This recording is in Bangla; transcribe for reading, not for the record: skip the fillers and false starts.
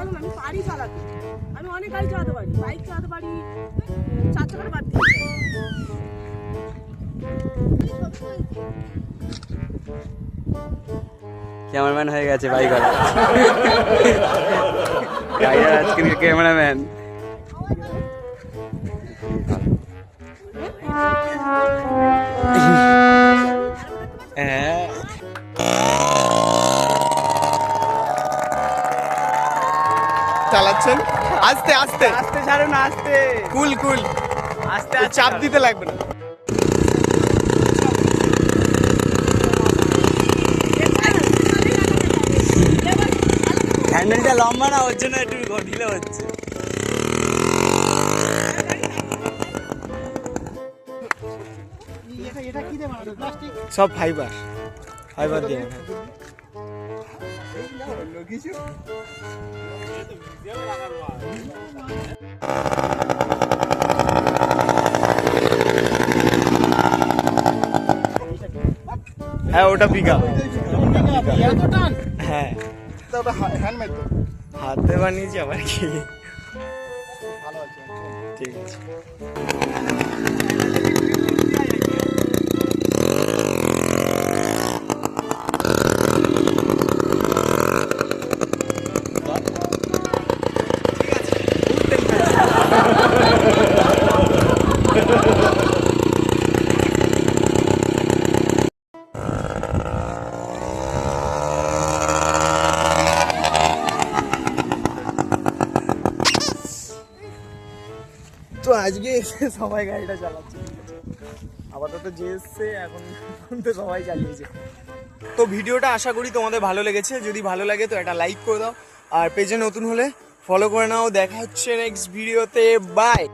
ভালো না, আমি পারি চালাতে, আমি অনেক গাড়ি চালাতে পারি, বাইক চালাতে পারি, 4 চাকার বাদ দিয়ে। ক্যামেরাম্যান হয়ে গেছে বাইক ওয়ালা। আজকের ক্যামেরাম্যান। হ্যাঁ চালাচ্ছেন আস্তে আস্তে আস্তে ছাড়ুন, আস্তে কুল কুল আস্তে চাপ দিতে লাগবে না। হ্যান্ডেলটা লম্বা না, ওর জন্য একটু ঢিলে হচ্ছে। সব ফাইবার ফাইবার দিয়ে হ্যাঁ ওটা পিক আপ। হ্যাঁ হাতে বানিয়েছি আবার কি। ঠিক আছে তো আজকে সবাই গাড়িটা চালাচ্ছে, আপাতত যে এসছে এখন তো সবাই চালিয়েছে। তো ভিডিওটা আশা করি তোমাদের ভালো লেগেছে, যদি ভালো লাগে তো একটা লাইক করে দাও, আর পেজে নতুন হলে ফলো করে নাও। দেখা হচ্ছে নেক্সট ভিডিওতে, বাই।